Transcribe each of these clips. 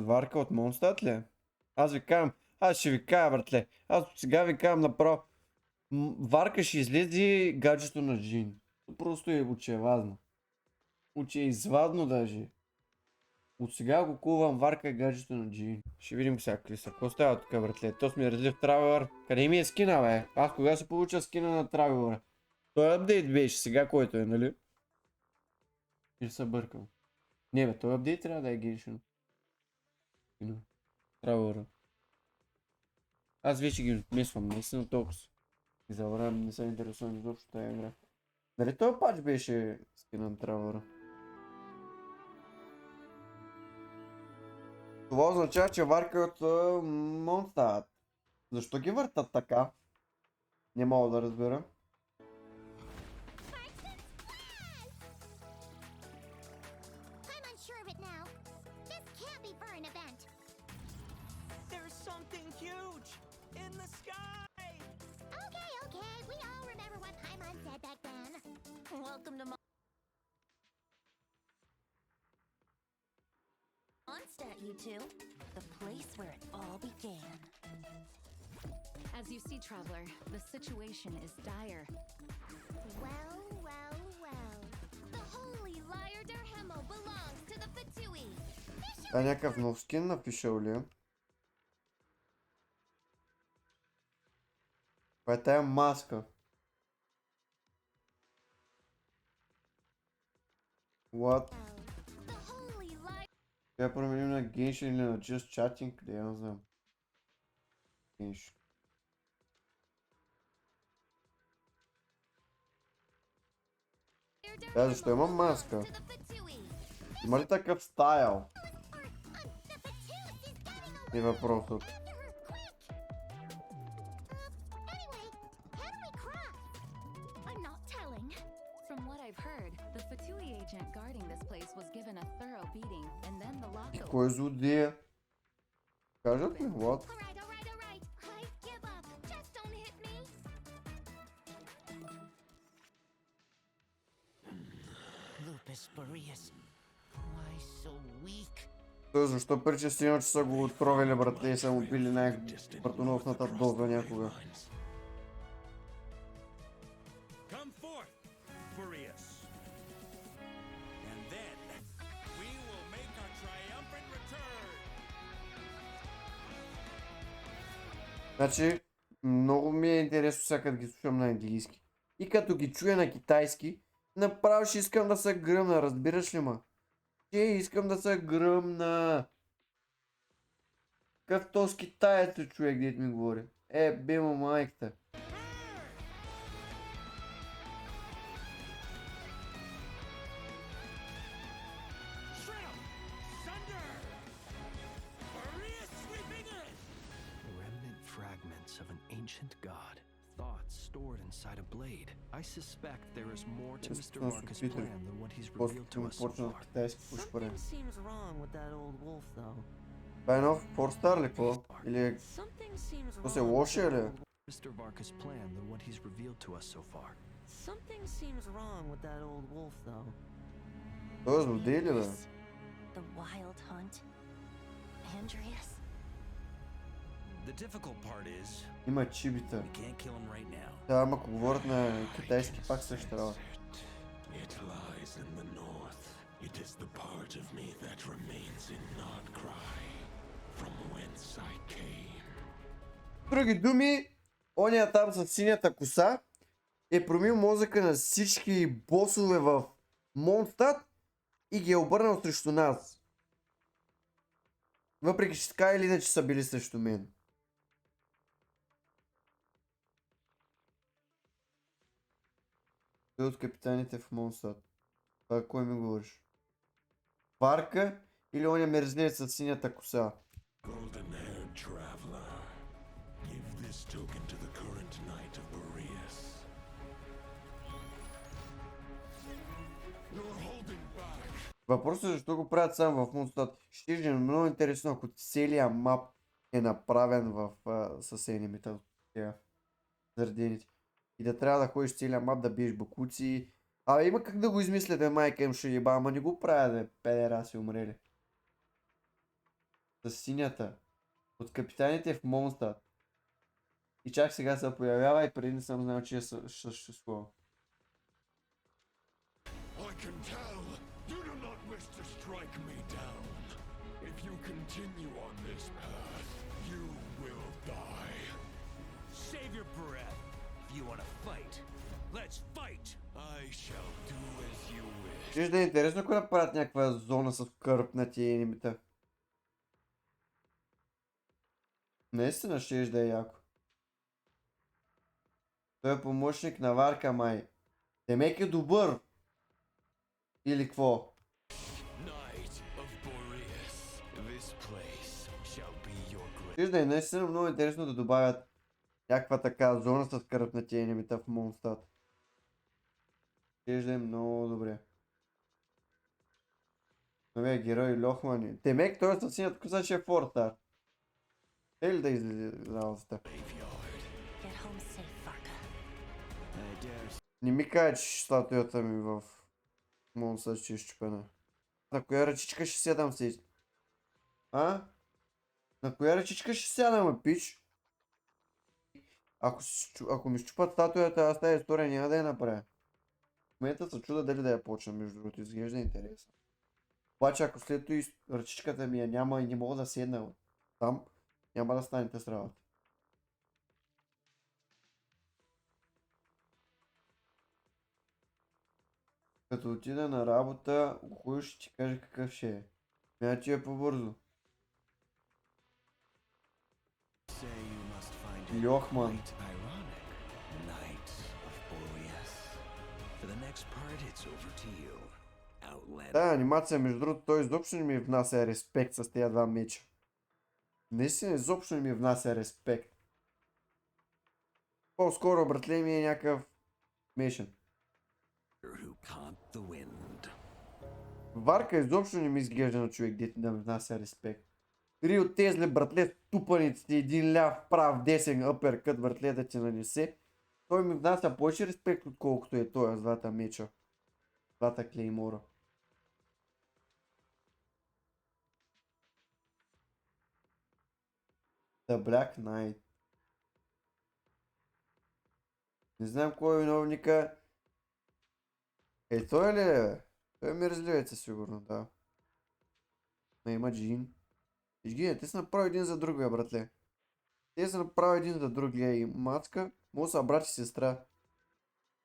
Варка от Монстат ли? Аз ви казвам, аз ще ви кажа, братле. Аз сега ви казвам направо. Варка ще излезе гаджето на Джин. Просто е очевадно. Извадно даже. От сега го кувам Варка гаджето на Джин. Ще видим сега какви са. Какво става тук, братле? То сме разлив Травелър. Къде ми е скина, бе? Аз кога се получа скина на Травелъра? Той апдейт беше сега, който е, нали? Или се бъркам? Не, бе, той апдейт трябва да е геншен. Травелъра. Аз вече ги отмесвам, наистина толкова. И забравям, не се интересувам изобщо тази игра. Дали този пач беше скина на Травелъра? Това означава, че Варка е от Монстат. Защо ги въртат така? Не мога да разбера. Mondstadt, you two. The place where it all began. As you see, Traveler, the situation is dire. Well. The holy liar Derhemo belongs to the Fatui. Това е някакъв нов скин напишал ли? Това е тая маска. What? Я променим на Genshin или на Just Chatting? Къде я не знам. Genshin. Да, защо има маска? Има ли такъв стайл? И въпросът. From what I've heard, the Fatui agent guarding this place was given a thorough beating, and then the lock И кой злодея? Кажат ли? What? Alright. I give up. Just don't hit me. Lupus Boreas. Why so weak? Той защо прича сигурно, че са го отровили, братле, и са му пили най-братоновната доза някога. Come forth, Boreas. And then we will make our triumphant return. Значи, много ми е интересно сега като ги слушам на английски. И като ги чуя на китайски, направо ще искам да се гръмна, разбираш ли ма? Ще искам да се гръмна. Какъв този китаец човек, дето ми говори? Бе му майката. Shrill, Sunder, Boreas sweeping in. Remnant fragments of an ancient god. Thoughts stored inside a blade. I suspect there is more to Mr. Marcus' plan than what he's revealed to us so Почна от far. китайски пушпаре. Something seems wrong with that old wolf, though. Това е нов Форстар ли какво? Или Something seems то се wrong. лошо ли? Mr. Marcus' plan than what he's revealed to us so far. Something seems wrong with that old wolf, though. Той е злодей ли бе? The wild hunt. Andreas. The difficult part is Има чибита. we can't kill him right now. Да, ама ако говорят на китайски пак също работа. It lies in the north. It is the part of me that remains in Nodcry, from whence I came. Други думи, оня там с синята коса е промил мозъка на всички босове в Монстат и ги е обърнал срещу нас. Въпреки че така или иначе са били срещу мен. Той от капитаните в Монстат. Това кой ми говориш? Варка или оня мерзлец с синята коса? Golden-haired traveler, give this token to the current knight of Boreas. You're holding back. Въпросът е защо го правят само в Монстат. Ще е много интересно, ако целият мап е направен в с енимите от тя заредените. И да трябва да ходиш целият мап да биеш бакуци. Абе има как да го измисляте, майка им ще еба, ама не го правя, да педераси умрели. с синята. От капитаните в Монстат. И чак сега се появява и преди не съм знал, че съществува. I can tell you do not wish to strike me down. If you continue on this path, you will die. Save your breath. If you want to fight, let's fight. I shall do as you wish. Ще да е интересно, ако направят някаква зона с кърп на тия енимита. Наистина ще да е яко. Той е помощник на Варка, май. Демек е добър. Или какво? Knight of Boreas, this place shall be your grave. Ще да е наистина много интересно да добавят някаква така зона с кърп на тия енимита в Монстат. Ще да е много добре. Новия герой Лохмани. Демек той е със синят коса, че е Фортар. Е ли да излезе работата? Get home safe, Varka. I dare Не ми кажа, че статуята ми в Монстат ще е щупена. На коя ръчичка ще седам си? А? На коя ръчичка ще сядам, пич? Ако ми щупат статуята, аз тази история няма да я направя. В момента се чуда дали да я почна, между другото, изглежда интересно. Обаче ако след това ръчичката ми я няма и не мога да седна там, няма да стане с работа. Като отида на работа, хубаво ще ти кажа какъв ще е. Мя ти е по-бързо. say you must find it Льохман. quite ironic. Knight of Boreas. For the next part, it's over to you. Outlander. Тая анимация, между другото, той изобщо не ми внася респект с тези два меча. Наистина изобщо не ми внася респект. По-скоро, братле, ми е някакъв мешен. Who caught the wind. Варка изобщо не ми изглежда на човек, дете да ми внася респект. Рио Тезле, братле, ступаниците, един ляв, прав, десен, апперкът, братле, да ти нанесе. Той ми внася повече респект, отколкото е той с двата меча. Двата клеймора. The Black Knight. Не знам кой е виновника. Е, той ли е, бе? Той е мерзливеца, сигурно, да. Но има Джин. Виж, те са направили един за друг, бе, братле. Те са направили един за друг, гледай. И Мацка, може са брат и сестра.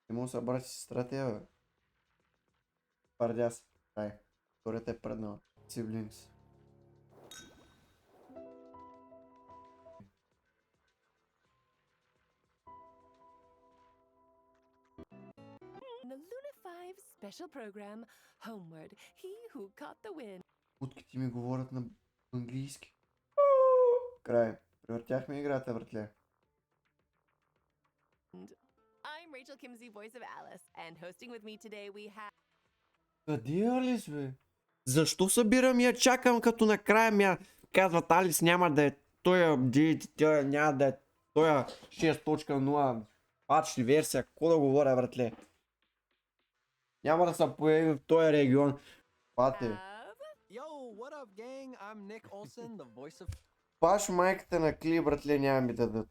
Те може са брат и сестра, те, бе. Пардя се. Ай, историята е преднала. Siblings. The Luna 5 special program, Homeward, He Who Caught the Wind. Утките ми говорят на английски. Край. Превъртяхме играта, братле. I'm Rachel Kimsey, voice of Alice, and hosting with me today we have Къде е Алис, бе? Защо събирам я чакам, като накрая ми казват Алис няма да е тоя апдейт, тя няма да е тоя 6.0 патчли версия, какво да говоря, братле? Няма да се появи в този регион. Пате. Yo, what up, gang? I'm Nick Olson, the voice of. Паш майката на Кли, братле, няма ми дадат.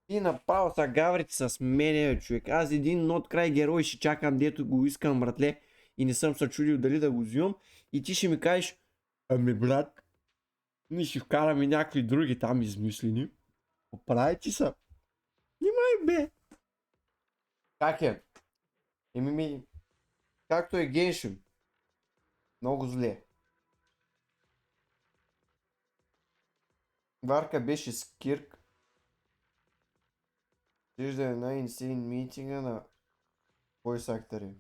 И направо са гаврите с мене, човек. Аз един от край герой ще чакам, дето го искам, братле. И не съм се чудил дали да го взимам. И ти ще ми кажеш, ами брат, ние ще вкараме някакви други там измислени. Поправи са. Нимай, бе. Как е? Както е Геншин. Много зле. Варка беше с Кирк. Вижда една инсейн митинга на voice актори.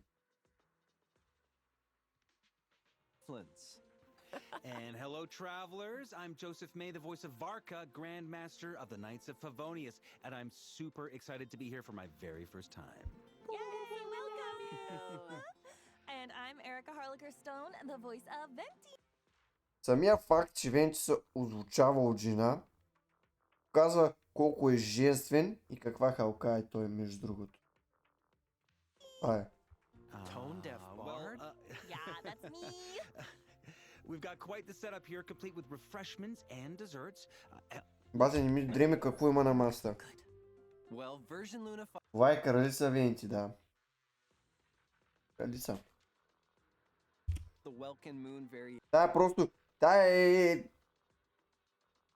And hello, travelers. I'm Joseph May, the voice of Varka, Grandmaster of the Knights of Favonius, and I'm super excited to be here for my very first time. Yay, welcome you! And I'm Erica Harlicker Stone, the voice of Venti. Самия факт, че Венти се озвучава от жена, показва колко е женствен и каква халка е той, между другото. Това е. Tone deaf bard? Yeah, that's me. We've got quite the setup here, complete with refreshments and desserts. Бате, не ми дреме какво има на масата. Well, version Luna 5. Това е кралица Венти, да. Кралица. The Welkin Moon very Тая просто... Тая е...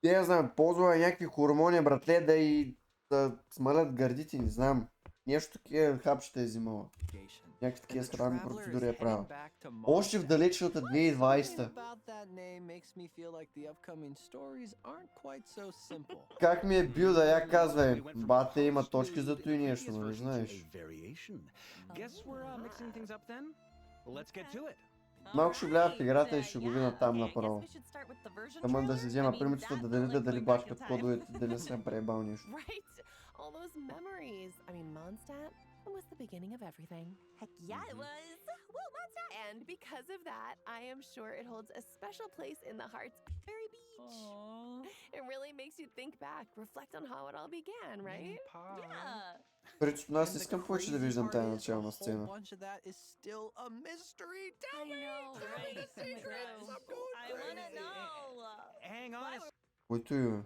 Не знам, ползва някакви хормони, братле, да смалят гърдите, не знам. Нещо такива хапчета е взимала. Някакви такива странни процедури е правила. Още в далечната 2020. Как ми е бил да я казва, бате има точки за той нещо, нали знаеш? Малко ще вляза в играта и ще го видя там направо. Тъмън да си взема примицата да видя дали бачкат кодовете, дали съм преебал нещо. All those memories. I mean, Mondstadt was the beginning of everything. Heck yeah, it was. Woo, Mondstadt! And because of that, I am sure it holds a special place in the hearts of Berry Beach. It really makes you think back, reflect on how it all began, right? Yeah. Причето аз искам повече да виждам тая начална сцена. I know, right? I wanna know. Hang on. Който и...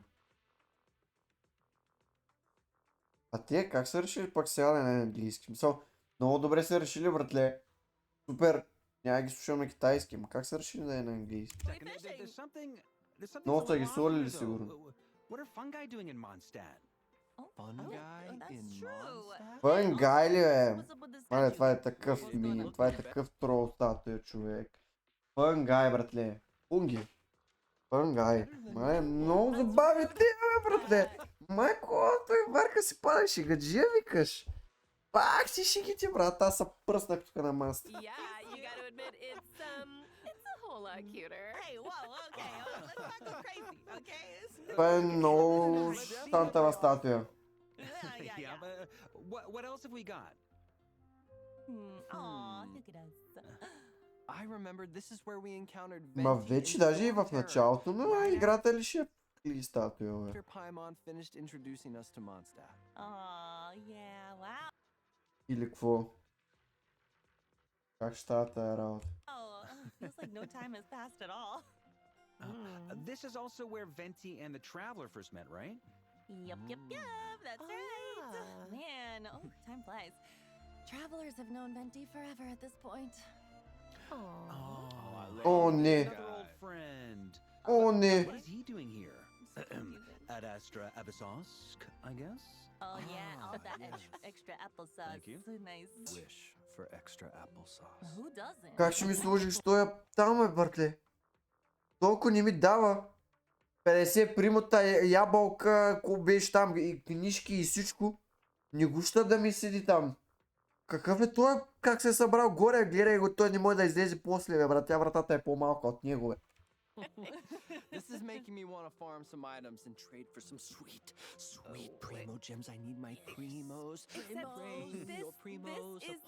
А те как са решили пак сега да е на английски? Мисъл, много добре са решили, братле. Супер. Няма ги слушам на китайски, ма как са решили да е на английски? Много са ги солили сигурно. What are fungi doing in Mondstadt? Фънгай ли е? Това е такъв мини, това е такъв трол статуя, човек. Фънгай, братле. Фунги. Фънгай. Мале, много забави ти, братле. Майко, той Варка си падаше, гаджия викаш. Пак си шигите, брат, аз се пръснах тук на масата. Yeah, you gotta admit it's a whole lot cuter. Hey, whoa, okay. Let's not go crazy, okay? Това е много щантава статуя. Yeah. But what else have we got? Aw, look at us. I remembered this is where we encountered Ма Venti вече in даже и в Solitaire. началото на играта ли ще е статуя, бе? After Paimon finished introducing us to Mondstadt. Aw, yeah, wow. Или какво? Как ще става тая работа? Oh, feels like no time has passed at all. This is also where Venti and the Traveler first met, right? Yup, that's right. Ah. Man, time flies. Travelers have known Venti forever at this point. О, не! Another old friend. О, не! What is he doing here? At Astra Abyssosk, I guess? Oh yeah, all that extra applesauce. Thank you. Nice. Wish for extra applesauce. Who doesn't? Как ще ми сложиш тоя там, бе, братле? Толкова не ми дава. 50 примота, ябълка, ко беше там, и книжки и всичко. Не гуща да ми седи там. Какъв е той? Как се е събрал горе? Гледай го, той не може да излезе после, бе, брат. Тя вратата е по-малка от него, бе. This is making me want to farm some items and trade for some sweet primo gems. I need my primos. Except this isn't his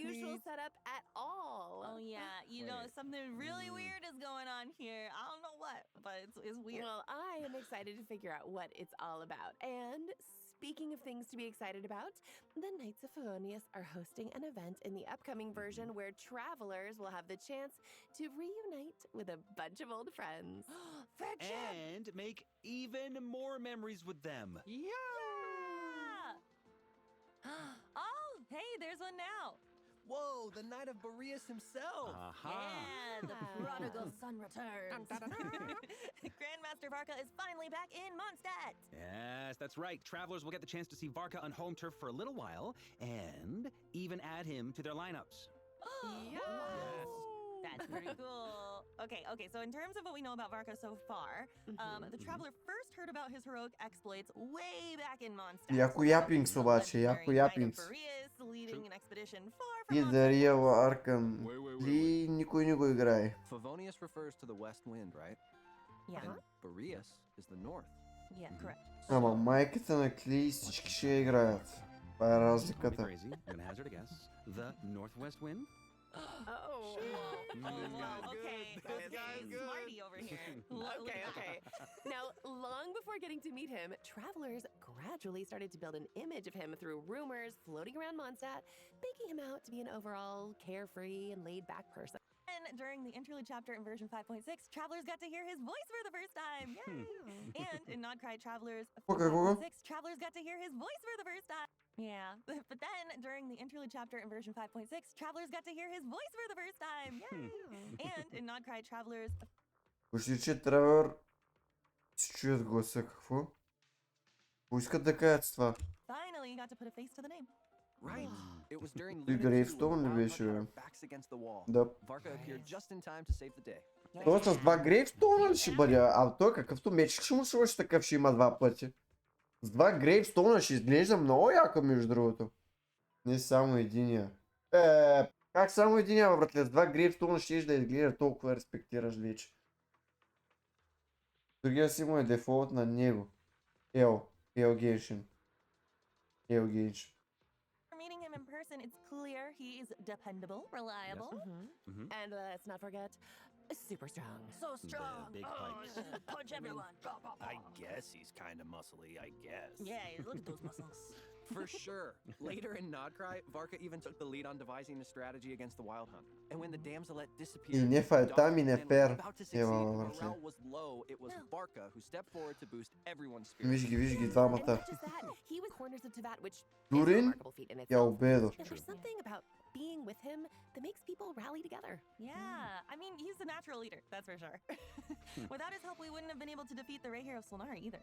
usual setup at all. Oh yeah, you know something really weird is going on here. I don't know what, but it's weird. Well, I am excited to figure out what it's all about. And speaking of things to be excited about, the Knights of Favonius are hosting an event in the upcoming version where travelers will have the chance to reunite with a bunch of old friends. Friendship. And make even more memories with them. Yeah. Oh, hey, there's one now. Whoa, the Knight of Boreas himself. Yeah, the prodigal son returns. Grandmaster Varka is finally back in Mondstadt. Yes, that's right. Travelers will get the chance to see Varka on home turf for a little while and even add him to their lineups. Yes. That's pretty cool. Okay, so in terms of what we know about Varka so far, the Traveler first heard about his heroic exploits way back in Mondstadt. Яко япинкс обаче, яко япинкс. Leading an expedition far И from да Mondstadt. Риела Аркан. Ли никой не го играе. Favonius refers to the west wind, right? Yeah, And Boreas is the north. yeah, correct. Ама майката на Кли всички ще я играят. Това е Don't be разликата. crazy. I'm gonna hazard a guess. The northwest wind? Oh. Wow, okay. Smarty over here. Okay. Now, long before getting to meet him, travelers gradually started to build an image of him through rumors floating around Mondstadt, making him out to be an overall carefree and laid-back person. And during the interlude chapter in version 5.6, travelers got to hear his voice for the first time. Yay! And in Nodcry Travelers Okay, 5.6, travelers got to hear his voice for the first time. Yeah, but then during the interlude chapter in version 5.6, travelers got to hear his voice for the first time. Yay! And in Nodcry Travelers Почти, че Тревор си чуят гласа. Какво? Поискат да кажат с това. finally got to put a face to the name. Right. It was during Ти Lunar 2 Грейвстоун when ли Wild беше, Hunt had бе? our backs against the wall. Да. Varka appeared just in time to save the day. Той с два Грейвстоуна ли ще бъде? А той какъвто меч ще му сложи такъв, ще има два пъти. С два Грейвстоуна ще изглежда много яко, между другото. Не само единия. Как само единия, братле? С два Грейвстоуна ще да изглежда толкова респектираш вече. Другия си му е дефолт на него. Ел Геншин. Meeting him in person, it's clear he is dependable, reliable. And let's not forget, super strong. So strong. big pipes. Punch everyone. I guess he's kind of muscly, I guess. Yeah, look at those muscles. For sure. Later in Nodcry, Varka even took the lead on devising a strategy against the Wild Hunt. And when the damselet disappeared, И не файтам, и не Dog Man фер. was about to succeed, Ева, but братле. morale was low. It was Varka who stepped forward to boost everyone's Виж spirits. ги And двамата. not just that, he was corners of Tevat, which is a Дурин remarkable feat in я itself. убедо. And there's something about being with him that makes people rally together. Yeah, I mean, he's a natural leader, that's for sure. Without his help, we wouldn't have been able to defeat the Ray Hero Solnari either.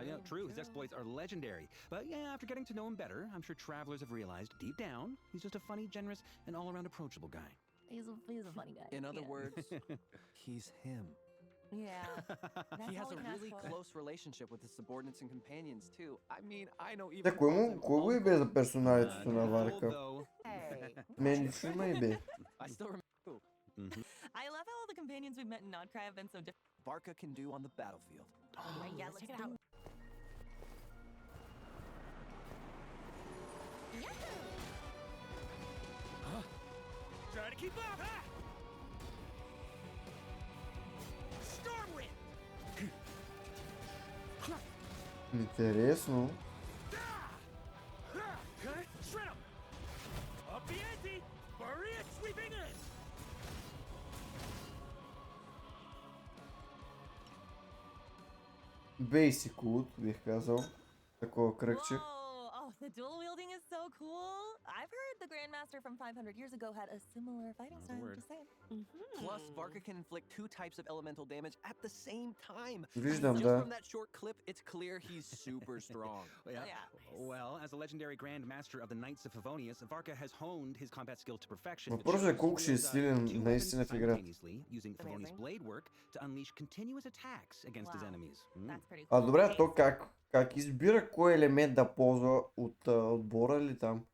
Yeah, true. His exploits are legendary. But yeah, after getting to know him better, I'm sure travelers have realized deep down he's just a funny, generous, and all-around approachable guy. He's a funny guy. In other words, he's him. Yeah. He has a really close relationship with his subordinates and companions too. I mean, I know even Та кой calls him го е бе Uncle. за персоналитето на Cold, Варка? though. Hey. Мен лично ме бе. I still remember who I love how all the companions we've met in Nodcry have been so different. Varka can do on the battlefield. Right, yeah, let's check it out. Try to keep up, huh? Stormwind! Интересно. Shred 'em! Up the ante! Maria sweeping in! Basic Wood, бих казал. Такова кръгче. Whoa! Oh, the dual wielding is so cool. I've heard the Grandmaster from 500 years ago had a similar fighting style. word. Just saying. Plus, Varka can inflict 2 types of elemental damage at the same time. Виждам, Just да. from that short clip, it's clear he's super strong. Yeah. Well, as a legendary Grand Master of the Knights of Favonius, Varka has honed his combat skill to perfection. Въпросът е колко ще е силен Two наистина в weapons играта. simultaneously, using Favonius blade work to unleash continuous attacks against his Wow. enemies. That's pretty cool. А добре, а то как избира кой елемент да ползва от отбора или там?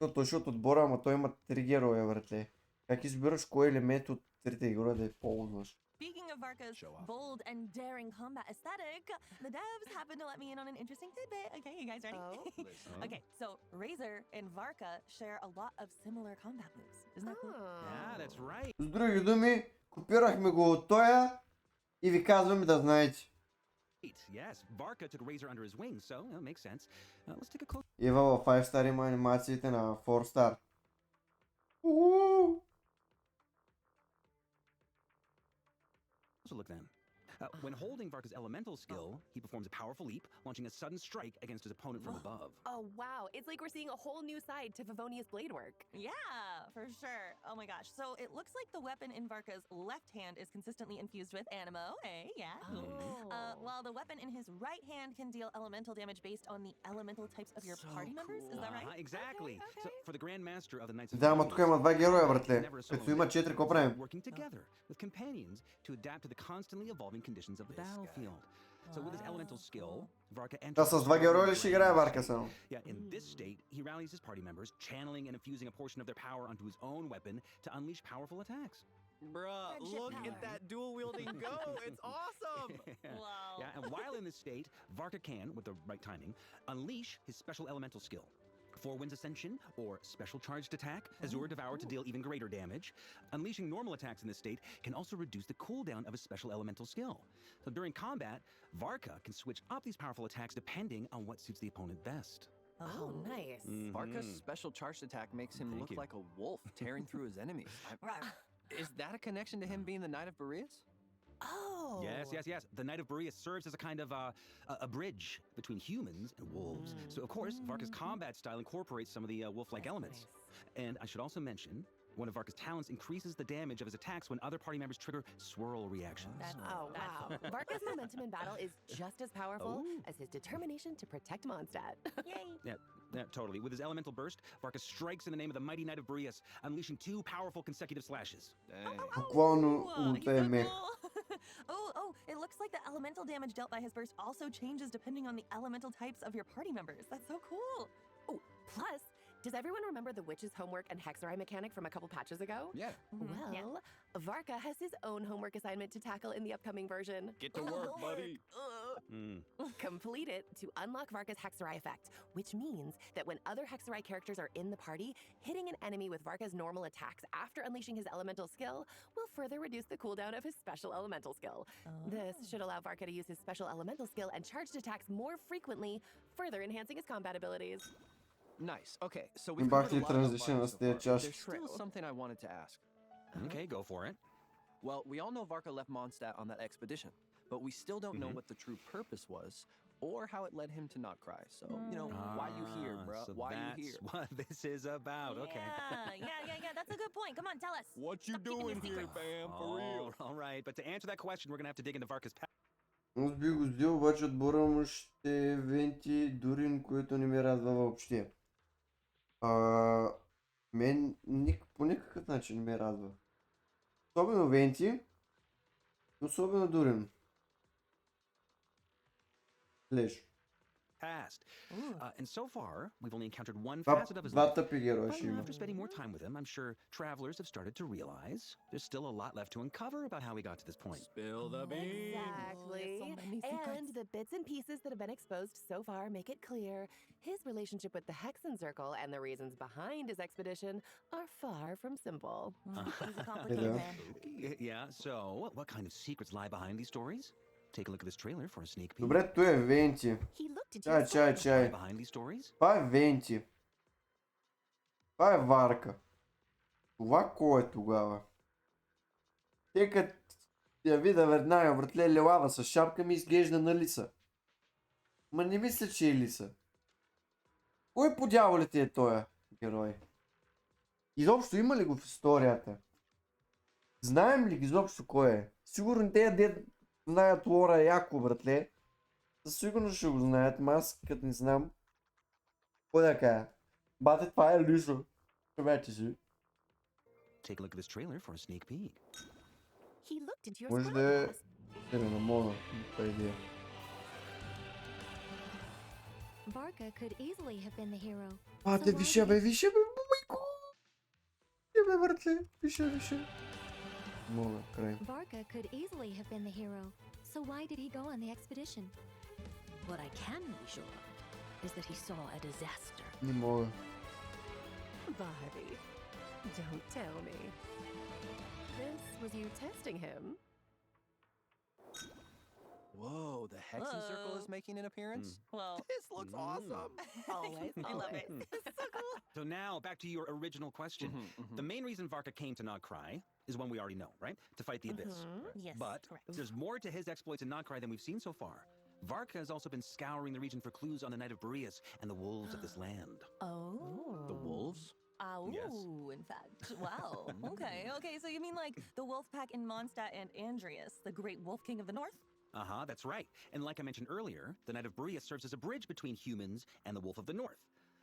Защото от отбора, ама той има 3 героя, братле. Как избираш кой елемент от трите героя да я ползваш? Speaking of Varka's Show off. bold and daring combat aesthetic, the devs happen to let me in on an interesting tidbit. Okay, you guys ready? Oh. Okay, so Razor and Varka share a lot of similar combat moves. Isn't that cool? Yeah, that's right. С други думи, копирахме го от тоя и ви казваме да знаете. Yes, Varka took Razor under his wing, so it makes sense. Let's take a closer Ева в 5 Star има анимациите на 4 Star. Уу! look then. When holding Varka's elemental skill, he performs a powerful leap, launching a sudden strike against his opponent from above. Oh, wow. It's like we're seeing a whole new side to Favonius blade work. Yeah, for sure. Oh my gosh. So it looks like the weapon in Varka's left hand is consistently infused with Animo. Hey, yeah. Cool. While the weapon in his right hand can deal elemental damage based on the elemental types of your So party members. Is that right? Exactly. So for the Grand Master of the Knights of Да, ама тук има два героя, братле. Never a Като solo има man. 4, какво правим? Working together with companions to adapt to the constantly evolving conditions of the battlefield. So with his elemental skill, Varka Да, enters с два героя ли ще играе Варка само? Yeah, in this state, he rallies his party members, channeling and infusing a portion of their power onto his own weapon to unleash powerful attacks. Bruh, Friendship look power. at that dual wielding go! It's awesome! Wow. Yeah, and while in this state, Varka can, with the right timing, unleash his special elemental skill. Four Winds Ascension, or Special Charged Attack, Azure Devour to deal even greater damage. Unleashing normal attacks in this state can also reduce the cooldown of his special elemental skill. So during combat, Varka can switch up these powerful attacks depending on what suits the opponent best. Oh, nice. Varka's special charged attack makes him Thank look you. like a wolf tearing through his enemies. Is that a connection to him being the Knight of Boreas? Oh. Yes. The Knight of Boreas serves as a kind of a bridge between humans and wolves. So, of course, Varka's combat style incorporates some of the wolf-like elements. And I should also mention, one of Varka's talents increases the damage of his attacks when other party members trigger swirl reactions. Oh, wow. Varka's momentum in battle is just as powerful as his determination to protect Mondstadt. Yay! Yeah, totally. With his elemental burst, Varka strikes in the name of the mighty Knight of Boreas, unleashing 2 powerful consecutive slashes. Dang. Буквално He's улта е so мех. cool. oh, it looks like the elemental damage dealt by his burst also changes depending on the elemental types of your party members. That's so cool. Oh, plus, does everyone remember the witch's homework and hexerai mechanic from a couple patches ago? Yeah. Well, Varka has his own homework assignment to tackle in the upcoming version. Get to work, buddy. Complete it to unlock Varka's hexerai effect, which means that when other hexerai characters are in the party, hitting an enemy with Varka's normal attacks after unleashing his elemental skill will further reduce the cooldown of his special elemental skill. This should allow Varka to use his special elemental skill and charged attacks more frequently, further enhancing his combat abilities. Nice. Okay, so we've Бах covered a ли lot about транзишън Varka с so тези far. чаши? There's still something I wanted to ask. Okay, go for it. Well, we all know Varka left Mondstadt on that expedition, but we still don't know what the true purpose was or how it led him to not cry. So, why you here, bruh? So Why you that's here? what this is about. Okay. Yeah. That's a good point. Come on, tell us. What you Stop keeping doing your here, secrets. Bam? For real? All right, but to answer that question, we're going to have to dig into Varka's past. Аз би го взел, обаче отбора му ще е Венти Дурин, което не ме радва въобще. Мен по никакъв начин не ме радва. Особено Венти, особено Дурин. Леш. Past. And so far, we've only encountered one Това facet of his два life. тъпи героя But ще има. after spending more time with him, I'm sure travelers have started to realize there's still a lot left to uncover about how he got to this point. Spill the beans. Exactly. so many And secrets. the bits and pieces that have been exposed so far make it clear his relationship with the Hexen Circle and the reasons behind his expedition are far from simple. He's a complicated man. Yeah, so what kind of secrets lie behind these stories? Take a look at this trailer for a sneak peek. Добре, той е Венти. He looked into Чай, his чай, soul. чай. Behind these stories? Това е Венти. Това е Варка. Това кой е тогава? Те като я видя веднага, братле, лелава с шапка ми изглежда на лиса. Ма не мисля, че е лиса. Кой по дяволите е тоя герой? Изобщо има ли го в историята? Знаем ли изобщо кой е? Сигурно те де знаят лора яко, братле. Със сигурност ще го знаят, ма аз като не знам. Кой да кажа? Бате, това е лишо. Човече си. Take a look at this trailer for a sneak peek. He looked into your Може spell да е... glass. Тере на мона. Това идея. Varka could easily have been the hero. Бате, више бе, майко! Бе, братле, више. Мона, край. Varka could easily have been the hero. So why did he go on the expedition? What I can be sure of is that he saw a disaster. Не мога. Barbie, don't tell me. This was you testing him? Whoa, the Hexen Circle is Whoa. making an appearance? Well, This looks awesome. Always, I love it. always. It's so cool. So now, back to your original question. The main reason Varka came to Nogcry is one we already know, right? To fight the Abyss. Yes, But correct. there's more to his exploits in Nogcry than we've seen so far. Varka has also been scouring the region for clues on the Knight of Boreas and the wolves of this land. Oh. The wolves? Yes. In fact. Wow. Okay, so you mean like the wolf pack in Mondstadt and Andreas, the great wolf king of the north? Uh-huh, that's right. And like I mentioned earlier, the Knight of Boreas serves as a bridge between humans and the Wolf of the North.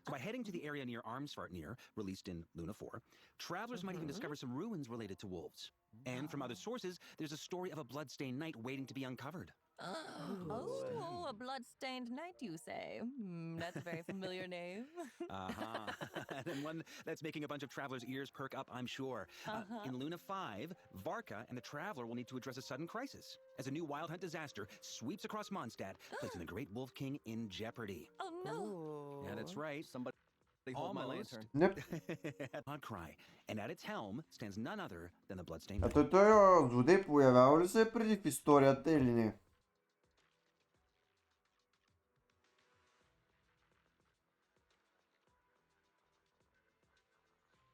So by heading to the area near Armsvartnir, released in Luna 4, travelers might even discover some ruins related to wolves. And from other sources, there's a story of a bloodstained knight waiting to be uncovered. Oh, a blood-stained knight, you say? That's a very familiar name. Uh-huh. And one that's making a bunch of travelers' ears perk up, I'm sure. In Luna 5, Varka and the Traveler will need to address a sudden crisis as a new Wild Hunt disaster sweeps across Mondstadt, placing the Great Wolf King in jeopardy. Oh no! Yeah, that's right. Somebody hold my Almost. lantern. Неп. At Nogcry, and at its helm stands none other than the Bloodstained А Knight. той злодей появява ли се преди в историята или не?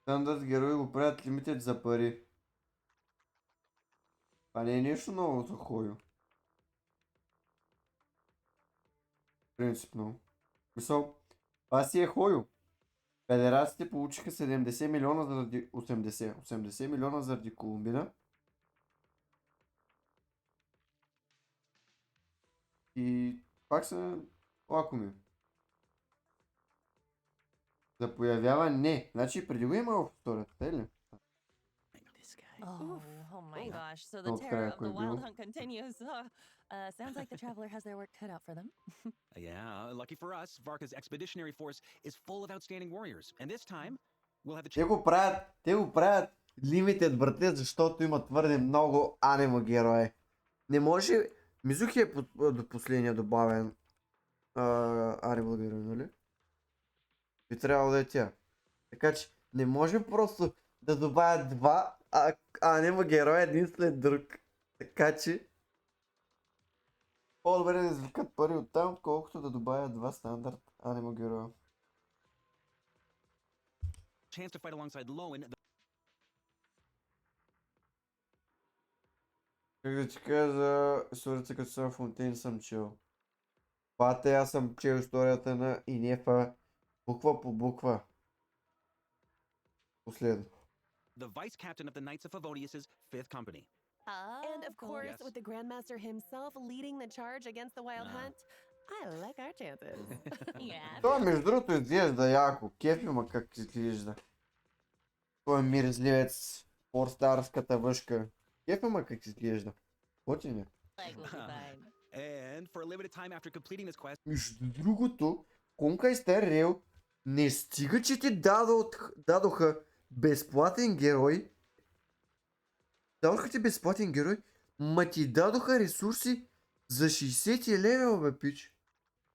Стандарт герои го правят лимитед за пари. Това не е нещо ново за Хойо. Принципно. Мисъл, това си е Хойо. Федерациите получиха 70 милиона заради 80 милиона заради Колумбина. И пак са лакоми. За появява не. Значи преди го има в историята, те ли? Oh my gosh. So the Not terror of the correct, wild no. hunt continues. Sounds like the traveler has their work cut out for them. Yeah, lucky for us, Varka's expeditionary force is full of outstanding warriors. And this time, we'll have the Те го правят лимитед, брате, защото има твърде много аниме герои. Не може... Мизухи е до последния добавен аниме герой, нали? Би трябвало да е тя. Така че не може просто да добавят два аниме героя един след друг. Така че по-добре да извлекат пари от там, колкото да добавят два стандарт аниме героя. chance to fight alongside Lowen. Как да ти кажа, историята като съм Фонтейн съм чел. Пате, аз съм чел историята на Инефа буква по буква. Последно. The vice captain of the Knights of Favonius' 5th company. And of course, Yes. with the Grandmaster himself leading the charge against the Wild Hunt, I like our chances. Yeah. Това между другото изглежда яко. Кефи ма как изглежда. Той е мирзливец, форстарската въшка. Кефи ма как изглежда. Готин е. Like, we'll be fine. And for a limited time after completing this quest, Между другото, Конка и Стар Рейл не стига, че ти дадоха безплатен герой. Дадоха ти безплатен герой, ма ти дадоха ресурси за 60 левел, бе, пич.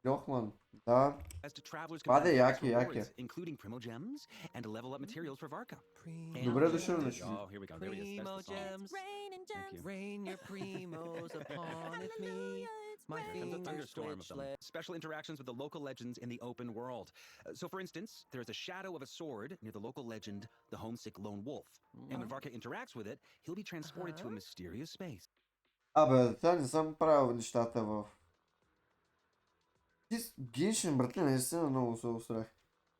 Йохман, да. as to travelers Това can да е earn яки, rewards, яки. including primo gems and level up materials for Varka. Добре дошъл на шви. Oh, here we go. There he is. That's Primo the song. gems. Rain and Thank gems. you. Rain your primos uponeth me. My Here comes a fingers thunderstorm of twitch them. like Special interactions with the local legends in the open world. So, for instance, there is a shadow of a sword near the local legend, the homesick lone wolf. And when Varka interacts with it, he'll be transported to a mysterious space. Абе, това не съм правил нещата в... Геншин, братле, наистина много се усрах.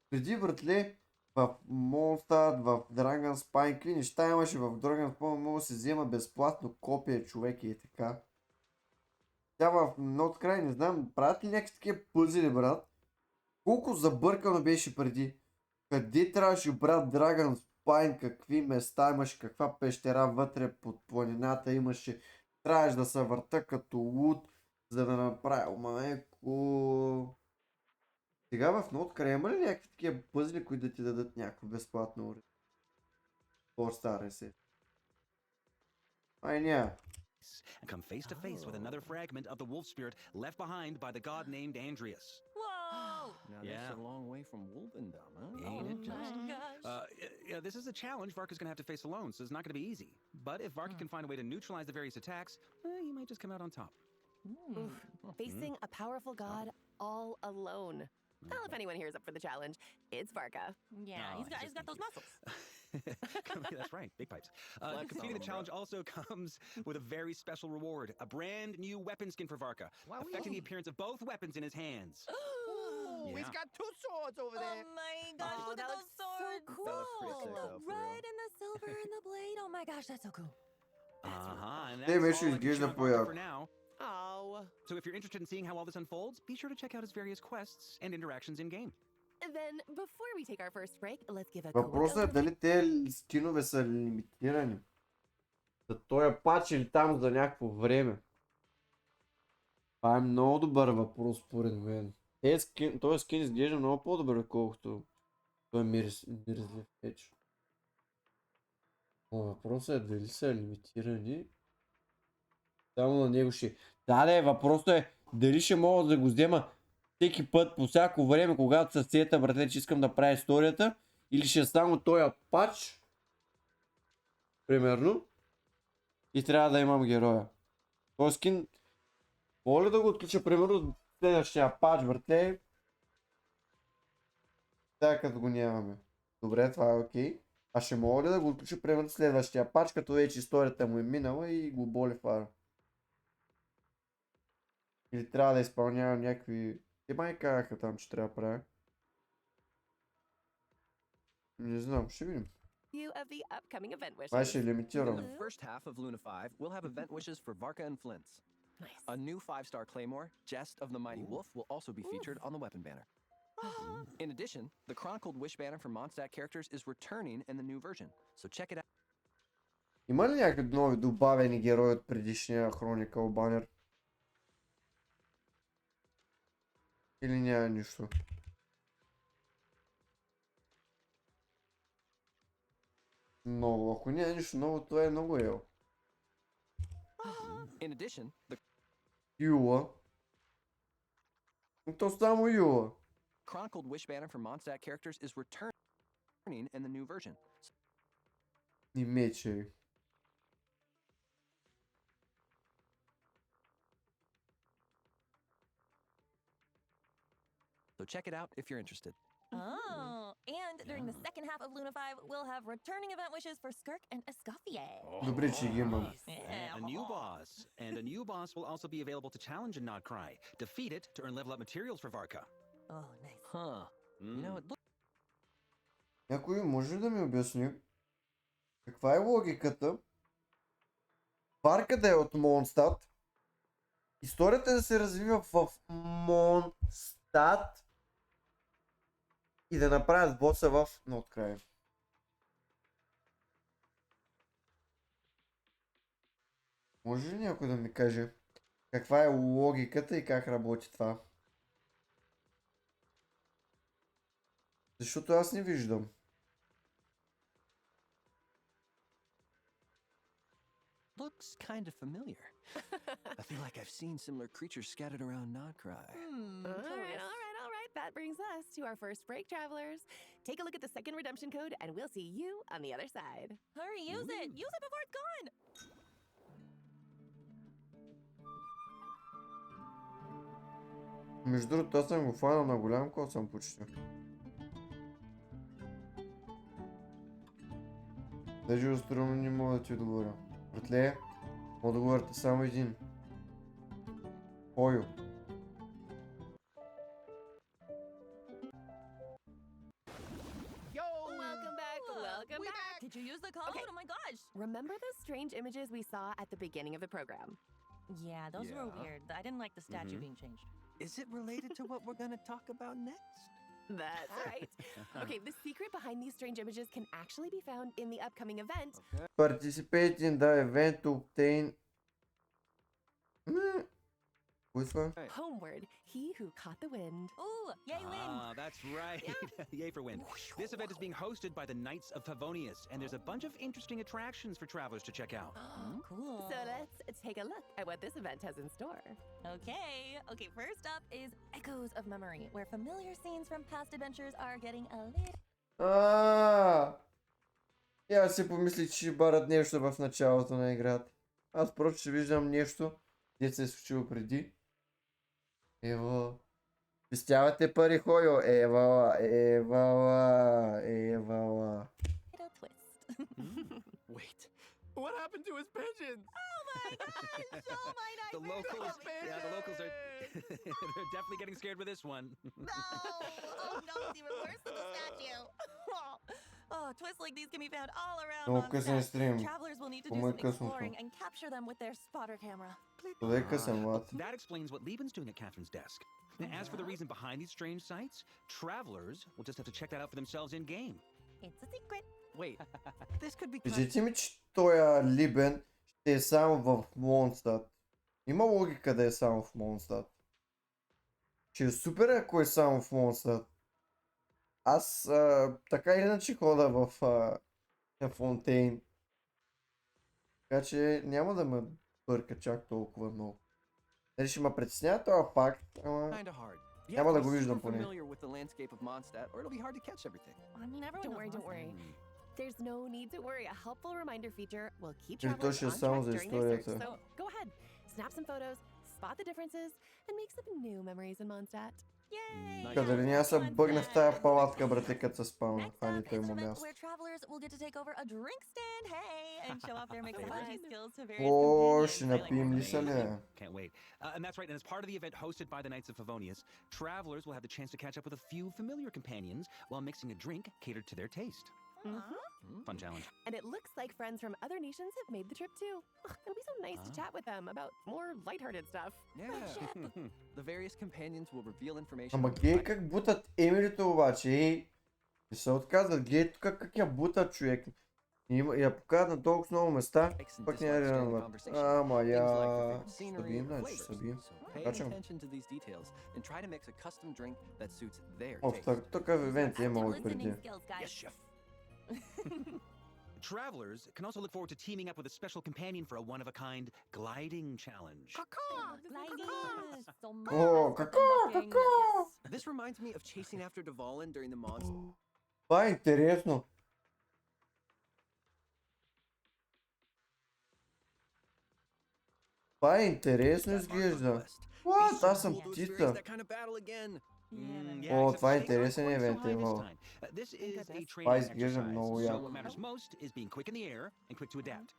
Преди, братле, в Mondstadt, в Dragon Spine, какви неща имаше в Dragon Spine, много да се взема безплатно копия човек и така. Тя в Notcry, не знам, правят ли някакви такива пъзели, брат? Колко забъркано беше преди. Къде трябваше, брат, Dragon Spine, какви места имаше, каква пещера вътре под планината имаше. Трябваше да се върта като луд, за да направя майко. Сега в Notcry има ли някакви такива пъзли, които да ти дадат някакво безплатно оръжие? По-стара се. Ай, няма. And come face to face with another fragment of the wolf spirit left behind by the god named Andreas. Whoa! Now Yeah. that's a long way from Wolvendom, huh? Ain't it Oh just? my gosh. Yeah, this is a challenge Varka's gonna have to face alone, so it's not gonna be easy. But if Varka can find a way to neutralize the various attacks, he might just come out on top. Oof, facing a powerful god all alone. Well, if anyone here is up for the challenge, it's Varka. Yeah, Oh, he's got those muscles. That's right, big pipes. Flex Completing on the 'em, challenge also comes with a very special reward, a brand new weapon skin for Varka, affecting the appearance of both weapons in his hands. Ooh, he's Yeah. got two swords over Oh there. my gosh, Oh, look that at looks those swords. so cool. That looks pretty sick, The though, for real. red and the silver and the blade. Oh my gosh, that's so cool. And Hey, that's make sure all you I can give share the on boy Varka up. for now. Oh. So if you're interested in seeing how all this unfolds, be sure to check out his various quests and interactions in game. Then, before we take our first break, let's give a quick Въпросът е overview. дали тези скинове са лимитирани. За този пач или там за някакво време. Това е много добър въпрос според мен. Този скин изглежда много по-добър, отколкото той мирзлив печ. Но въпросът е дали са лимитирани. Само на него ще... Да, въпросът е дали ще мога да го взема всеки път, по всяко време, когато се сета, братле, че искам да правя историята, или ще е само този пач, примерно, и трябва да имам героя. Този скин, мога ли да го отключа, примерно, следващия пач, братле, сега като го нямаме. Добре, това е окей. А ще мога ли да го отключа примерно следващия пач, като вече историята му е минала и го боли фара? Или трябва да изпълнявам някакви... Те май казаха там, че трябва да правя. Не знам, ще видим. Of the upcoming event wishes. Май ще е In лимитирано. the first half of Luna 5, we'll have event wishes for Varka and Flint's. Nice. A new 5-star Claymore, Jest of the Mighty Wolf, will also be featured on the weapon banner. In addition, the Chronicled Wish banner for Mondstadt characters is returning in the new version, so check it out. Има ли някакви нови добавени герои от предишния Chronicle банер? Или няма нищо? Ново. Ако няма нищо ново, това е много ел. In addition, the Юла. То само Юла. Chronicled Wish banner for Mondstadt characters is returning in the new version. И мече. So check it out if you're interested. Oh, and during the second half of Luna 5, we'll have returning event wishes for Skirk and Escoffier. Добре, че ги имам. A new boss. And a new boss will also be available to challenge and not cry. Defeat it to earn level up materials for Varka. Oh, nice. Huh. You know, it looks Някой може ли да ми обясни каква е логиката Варка да е от Mondstadt, историята да се развива в Mondstadt и да направят боса в Ноткрай. Може ли някой да ми каже каква е логиката и как работи това? Защото аз не виждам. looks kind of familiar. I feel like I've seen similar creatures scattered around Nodcry. All right. That brings us to our first break, travelers. Take a look at the second redemption code, and we'll see you on the other side. Hurry, use it! Use it before it's gone! Между другото, аз съм го фанал на голям код съм почти. Даже остроумно не мога да ти отговоря. Братле, мога да говорите само един. Хойо. Welcome back. Did you use the code? Okay. Oh my gosh! Remember those strange images we saw at the beginning of the program? Yeah, those were Yeah. weird. I didn't like the statue being changed. Is it related to what we're going to talk about next? That's right. Okay, the secret behind these strange images can actually be found in the upcoming event. Participate in the event to obtain... Кой е това? Homeward, he who caught the wind. Ooh, yay, win! Ah, that's right. Yay for win. This event is being hosted by the Knights of Favonius, and there's a bunch of interesting attractions for travelers to check out. Cool. So let's take a look at what this event has in store. Okay, first up is Echoes of Memory, where familiar scenes from past adventures are getting a little... И аз си помислих, че ще барат нещо в началото на играта. Аз просто ще виждам нещо, дето се е случило преди. Ево. Спестявате пари, Хойо. Евала. twist. Wait. What happened to his pigeons? Oh my gosh! Oh my The nightmare! the locals are they're definitely getting scared with this one. No! Oh no, it's even worse than the statue. Oh, twists like these can be found all around Много Mondstadt. късен стрим. Travelers will need to do По-моему, some късното. exploring and capture them with their spotter camera. Това е късен, лад. That explains what Lieben's doing at Catherine's desk. As for the reason behind these strange sights, travelers will just have to check that out for themselves in game. It's a secret. Wait. This could be Кажете ми, че тоя Либен ще е само в Mondstadt. Има логика да е само в Mondstadt. Ще е супер, ако е само в Mondstadt. Аз така или иначе хода в Фонтейн. Така че няма да ме бърка чак толкова много. Дали ще ме притеснява това факт, ама... Kinda hard. You Няма have да to го be виждам super поне. familiar with the landscape of Mondstadt, or it'll be hard to catch everything. I mean, everyone Don't worry. There's no need to worry. A helpful reminder feature will keep Или то travelers ще е on само track за during their search. историята. So go ahead, snap some photos, spot the differences, and make some new memories in Mondstadt. Yay! Къде ли няма се бъгне в тая палатка, брате, като се спавна. Next Хайде, up, той it's има an event място. where travelers will get to take over a drink stand, hey, and show off their mixology skills to various О, companions. ще I like напием ли се ли? Can't wait. And that's right, and as part of the event hosted by the Knights of Favonius, travelers will have the chance to catch up with a few familiar companions while mixing a drink catered to their taste. Fun challenge. And it looks like friends from other nations have made the trip too. Ugh, it'll be so nice to chat with them about more lighthearted stuff. Yeah. The various companions will reveal information. Ама гей как бутат Емилито обаче, ей. Не се отказват, гей тук как я бутат човек. Я покажат на толкова много места, пък няма да намерят. Ама я... Събием, значи ще събием. Pay Качвам. attention to these details and try to mix a custom drink that suits their О, taste. такъв ивент е имало и преди. Yes, chef. Travelers can also look forward to teaming up with a special companion for a one-of-a-kind gliding challenge. О, какво? This reminds me of chasing after Dvalin during the monster. Това е интересно. Това е интересно изглежда. What? Аз съм птица. That kind of battle again. О, това е интересен евент е, Вал. This is a Това training изглежда exercise, много so яко. what matters most is being quick in the air and quick to adapt.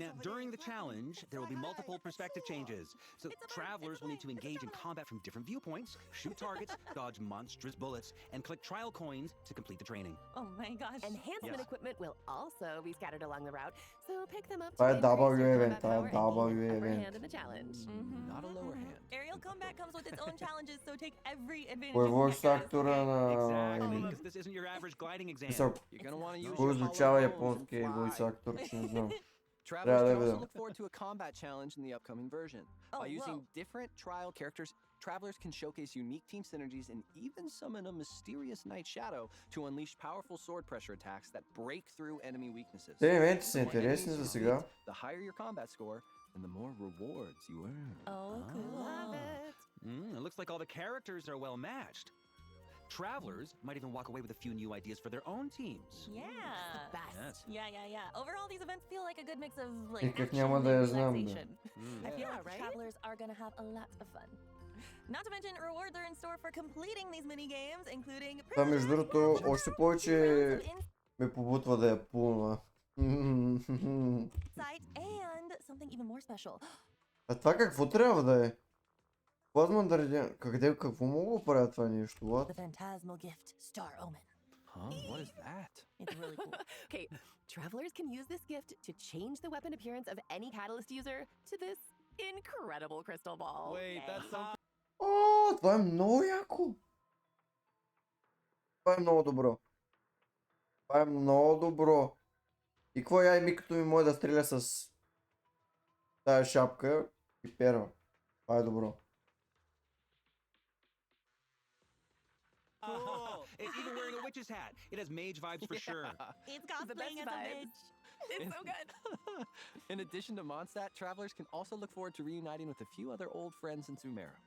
Now, during the challenge, there will be multiple perspective changes. So travelers will need to engage in combat from different viewpoints, shoot targets, dodge monstrous bullets, and collect trial coins to complete the training. Oh my gosh. Enhancement equipment will also be scattered along the route, so pick them up to Това е increase W your event, combat това е power and W gain upper event. hand in the challenge. Not a lower hand. Aerial combat comes with its own challenges, so take every advantage. Кой е you can voice get, guys, актора okay? на Exactly, Еми? because this isn't your average gliding exam. Мисъл, You're gonna want to use кой your изучава collarbones and японски voice fly. актор, че не знам. Travelers Трябва да can also видя. look forward to a combat challenge in the upcoming version. Oh, By using whoa. different trial characters, travelers can showcase unique team synergies and even summon a mysterious Night Shadow to unleash powerful sword pressure attacks that break through enemy weaknesses. Те евенти са The more интересни enemies за you сега. defeat, The higher your combat score and the more rewards you earn. Oh, cool. Love it. It looks like all the characters are well matched. Travelers might even walk away with a few new ideas for their own teams. Yeah. Best. Yes. Yeah. Overall, these events feel like a good mix of И like как action няма and да я знам, бе. relaxation. I feel Yeah, like right? travelers are gonna have a lot of fun. Not to mention, rewards are in store for completing these mini games, including Това между другото още повече ме побутва да я пулна. insight and something even more special. А това какво трябва да е? Възможно да реди... Какво мога да правя това нещо? The What? phantasmal gift, Star Omen. Huh? What is that? It's really cool. Okay, travelers can use this gift to change the weapon appearance of any catalyst user to this incredible crystal ball. Wait, that's so О, това е много яко. Това е много добро. Това е много добро. И какво я и ми като ми може да стреля с тая шапка и перва. Това е добро. It's even wearing a witch's hat. It has mage vibes for sure. It's The cosplaying best as a vibes. bitch. It's so good. In addition to Mondstadt, travelers can also look forward to reuniting with a few other old friends in Sumeru.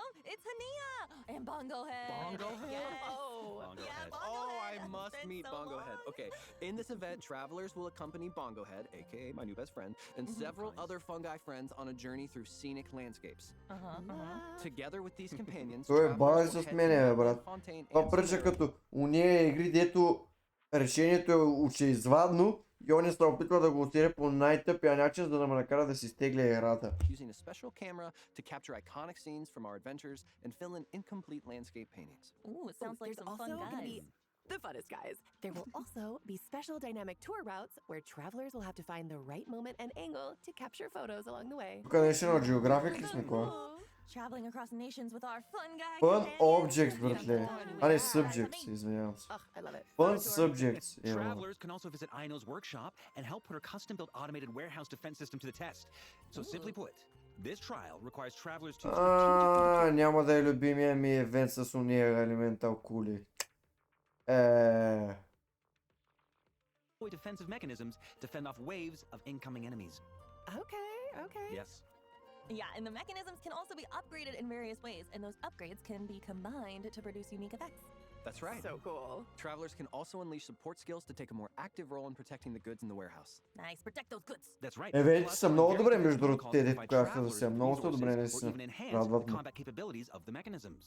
Oh, it's Hania and Bongo Head. Bongo Head? Yes. Oh. Bongo Yeah, Head. Bongo Oh, Head. I must It's been meet so Bongo Head. long. Okay, in this event, travelers will accompany Bongo Head, aka my new best friend, and several other fungi friends on a journey through scenic landscapes. Together with these companions, Той е travelers бази will с head мене, to бе, Mount брат. Fontaine Това and прилича Sumeru. като уния игри, дето решението е очеизвадно и он се опитва да го отиде по най-тъпия начин, за да ме накара да си стегля играта. Using a special camera to capture iconic scenes from our adventures and fill in incomplete landscape paintings. Ooh, it sounds like There's some fun also gonna guys. be the funnest guys. There will also be special dynamic tour routes where travelers will have to find the right moment and angle to capture photos along the way. Тук National Geographic ли сме кой? Traveling across nations with our fun guy. Fun companions. Objects, братле. А не Subjects, извинявам се. Ugh, I love it. Fun Tour. Subjects. Ево. Travelers can also visit Aino's workshop and help put her custom-built automated warehouse defense system to the test. So simply put, this trial requires travelers to Няма да е любимия ми евент с уния елементал кули. deploy defensive mechanisms to fend off waves of incoming enemies. Okay. Yes. Yeah, and the mechanisms can also be upgraded in various ways, and those upgrades can be combined to produce unique effects. That's right. So cool. Travelers can also unleash support skills to take a more active role in protecting the goods in the warehouse. Nice, protect those goods. That's right. Евенти Plus, са on много various добре, defense между другото, protocols те provide дето казаха да travelers са with много са resources добре, or наистина. even enhance Радват the ме. combat capabilities of the mechanisms.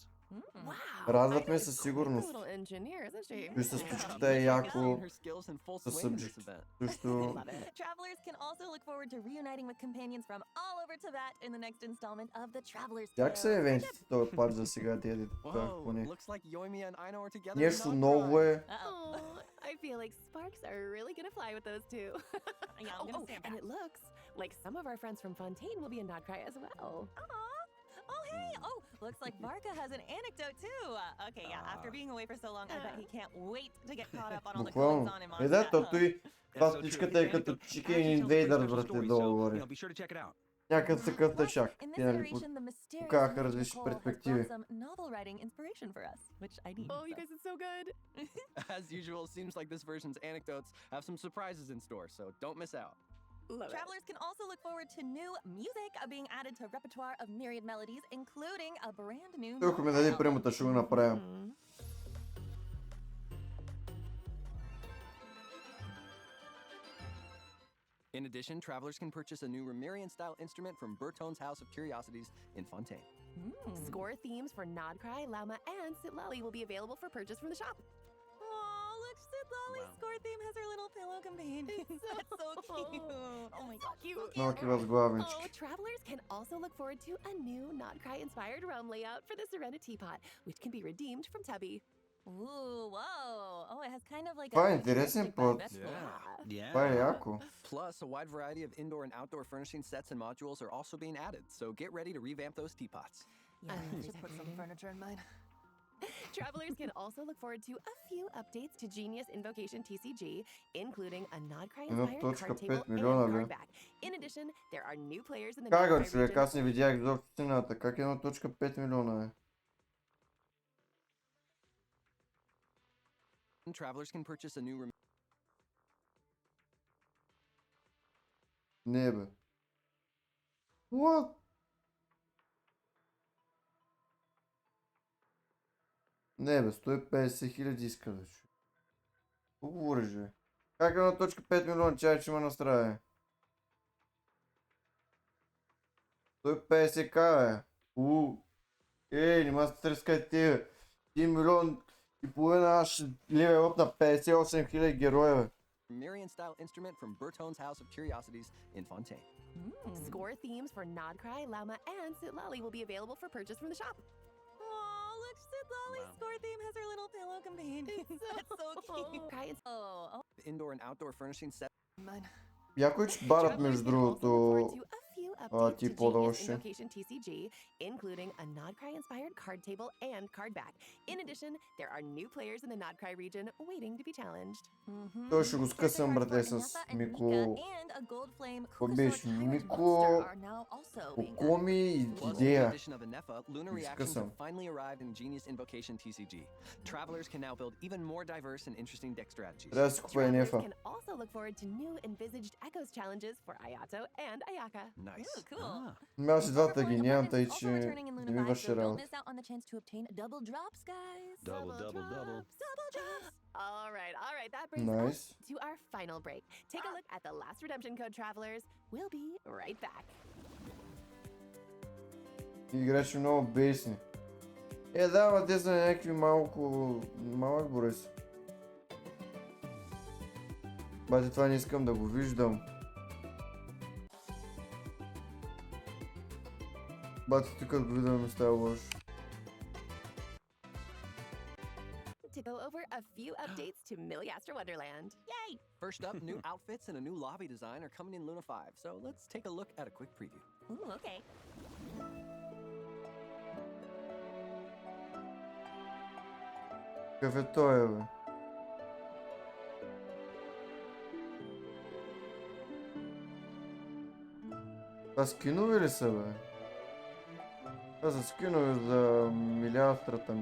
Wow. Радват ме Ida is със quite the сигурност. little engineer, isn't she? И с Yeah, птичката е Seeing яко. her skills in full Със swing in this събжик. event. Също Love it. Travelers can also look forward to reuniting with companions from all over Tibet in the next installment of the Traveler's як са Tale. евентите този пач за сега, тия дето казах Whoa, поне. looks like Yoimiya and Aino are together. Нещо in ново Noctri. е. Uh-oh. Oh, I feel like sparks are really gonna fly with those two. Yeah, I'm gonna stand and back. it looks like some of our friends from Fontaine will be in Nodcry as well. Aw. Oh, hey. Oh, looks like Varka has an anecdote too. Okay, yeah, after being away for so long, I bet he can't wait to get caught up on all the Буквално. goings on in Е, да, Mondstadt. тото и това птичката е като Chicken Invader, брате, долу горе. Be sure to check it out. Някакъв такъв тъчак. In Те, this нали, narration, the mysterious показаха Lady различни Nicole has перспективи. brought some novel writing inspiration for us, which I need. Oh, you guys, it's so good. As usual, seems like this version's anecdotes have some surprises in store, so don't miss out. Love it. Travelers can also look forward to new music being added to repertoire of myriad melodies, including a brand new. Той ако ми даде премота, ще го направя. Mm. In addition, travelers can purchase a new Remirian-style instrument from Bertone's House of Curiosities in Fontaine. Score themes for Nodcry, Lauma, and Sitlali will be available for purchase from the shop. Oh, look, Sidlali's Wow. score theme has her little pillow companion. That's so cute. Oh my gosh, Cute. Малки Oh, възглавнички. travelers can also look forward to a new Nodcry-inspired realm layout for the Serenity Pot, which can be redeemed from Tubby. Ooh, whoa. Oh, it has kind of like Това е a интересен futuristic пот. vegetable. Yeah. Това е яко. Plus, a wide variety of indoor and outdoor furnishing sets and modules are also being added, so get ready to revamp those teapots. Yeah, just put some furniture in mine. Travelers can also look forward to a few updates to Genius Invocation TCG, including a Nodcry-inspired 1.5 card table милиона, and бе. card back. In addition, there are new players in the Как Nodcry бе, човек, region. аз не видях изобщо цената. Как 1.5 милиона е? Travelers can purchase a new Не бе. What? Не бе, 150 хиляди иска да чу. Какво говориш, бе? Как 1.5 милиона чай, че ме настрае? 150 к, бе. Нима се трескай ти, 1 милион и половина, аз ще левел на 58 хиляди героя, бе. Remirian-style instrument from Bertone's House of Curiosities in Fontaine. Score themes for Nodcry, Lauma, and Sitlali will be available for purchase from the shop. Oh, look, Sidlali's Wow. score theme has her little pillow companion. That's so cute. Cry and Oh, Indoor and outdoor furnishing sets. mine. Яко е, че барат Travelers между can also look другото. forward to a few updates ти to по-лоши. Genius Invocation TCG, including a Nodcry-inspired card table and card back. In addition, there are new players in the Nodcry region waiting to be challenged. Той ще го скъсам, брате, с Мико. Какво беше? Мико, Кокоми и Plus, with the идея. addition of Anefa, lunar It's reactions custom. have finally arrived in Genius Invocation TCG. Travelers can now build even more diverse and interesting deck strategies. Трябва да си купа Travelers Енефа. can also look forward to new envisaged Echoes challenges for Ayato and Ayaka. Nice. Ooh, cool. Аз и двата ги нямам, тъй Also че returning in не Luna ми 5, върши so don't работа. miss out on the chance to obtain double drops, guys. Double, double, double. Double drops. All right. That brings Nice. us to our final break. Take a look at the last redemption code, travelers. We'll be right back. Играчи много бесни. Да, ама те са някакви малък брой са. Бати, това не искам да го виждам. Бати, тук като го видя ми става лошо. To go over a few updates to Milligaster Wonderland. Yay. First up, new outfits and a new lobby design are coming in Luna 5, so let's take a look at a quick preview. Ooh, okay. Какъв е той, бе? Това скинове ли са, бе? Това са скинове за милиастрата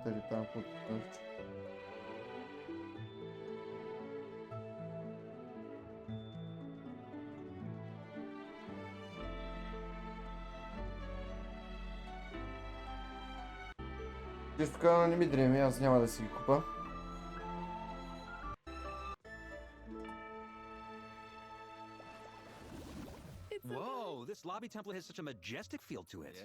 или там, каквото се нарича. Чисто казано не ми дреми, аз няма да си ги купа. It's so Whoa, this lobby template has such a majestic feel to it. It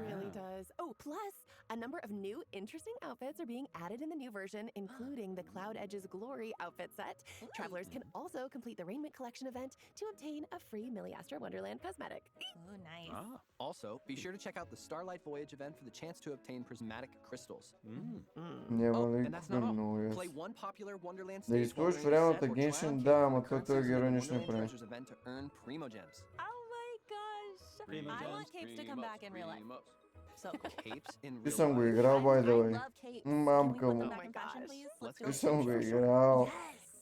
really does. Oh, plus, a number of new, interesting outfits are being added in the new version, including the Cloud Edge's Glory outfit set. Travelers can also complete the Raiment Collection event to obtain a free Milliastra Wonderland cosmetic. Ooh, nice. Ah. Also, be sure to check out the Starlight Voyage event for the chance to obtain prismatic crystals. Няма Oh, да and ги that's купя not all. много ясно. Play one popular Wonderland Да stage използваш Wonderland времето set or Genshin, trial да, kit ама for the той current този season герой of нищо не Wonderland прави. Treasures event to earn Primo Gems. Oh my gosh. I want capes to come back in real life. So cool. Capes in Ти real съм го life. играл, by the I way. love capes. Can we Мамка put му. them Oh back my in fashion, gosh. please? Let's Let's go Ти съм го Sure, sure. играл.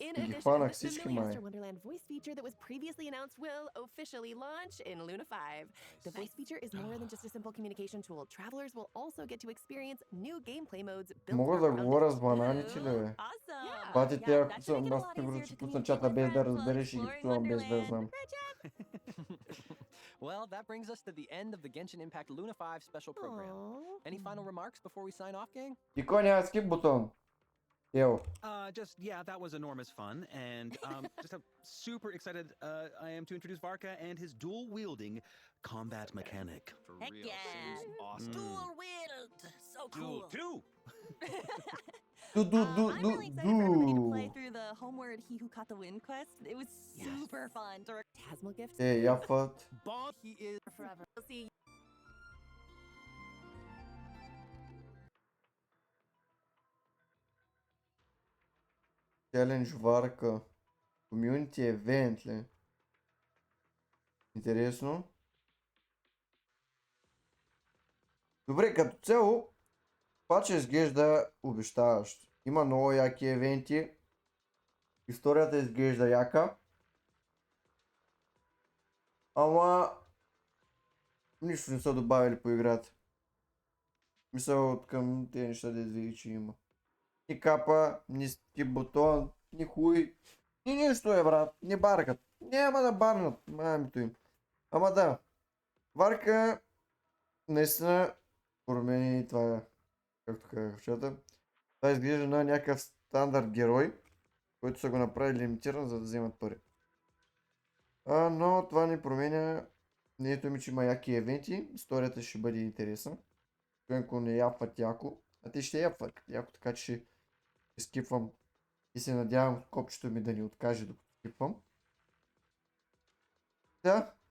In Ги addition, хванах the всички май. Milliastra Wonderland voice feature that was previously announced will officially launch in Luna 5. The voice feature is more than just a simple communication tool. Travelers will also get to experience new gameplay modes built Мога да around говоря it. с бананите ли, бе? Awesome. Бати, Yeah, те that ако should съм make it a аз lot те easier to пусна communicate чата with без да friends while разбереш и ги exploring псувам без да Wonderland. знам. Well, that brings us to the end of the Genshin Impact Luna 5 special program. Aw. Any final remarks before we sign off, gang? И кой няма скип бутон? Ео. Yeah, that was enormous fun, and just how super excited I am to introduce Varka and his dual-wielding combat mechanic. Heck yeah. Awesome. Dual wield. So cool. Two. I'm really excited for everybody to play through the Homeward He Who Caught the Wind quest. It was super fun to Tasmal gifts. Е, яфът. Bob, he is Forever. We'll see Челендж Варка. Комюнити евент ли? Интересно. Добре, като цяло, пача изглежда обещаващо. Има много яки евенти. Историята изглежда яка. Ама нищо не са добавили по играта. Мисъл от към тези неща да види, че има. Ни капа, ни скип бутон, ни хуй. Ни нищо е, брат. Не баркат. Няма да барнат. Мамито им. Ама да. Варка наистина промени това, както казах в чата. Това изглежда на някакъв стандарт герой, който са го направили лимитиран, за да вземат пари. Но това не променя мнението ми, че има яки евенти. Историята ще бъде интересна. Ако не япват яко. А те ще япват яко, така че ще скипвам. И се надявам копчето ми да ни откаже докато скипвам. Да,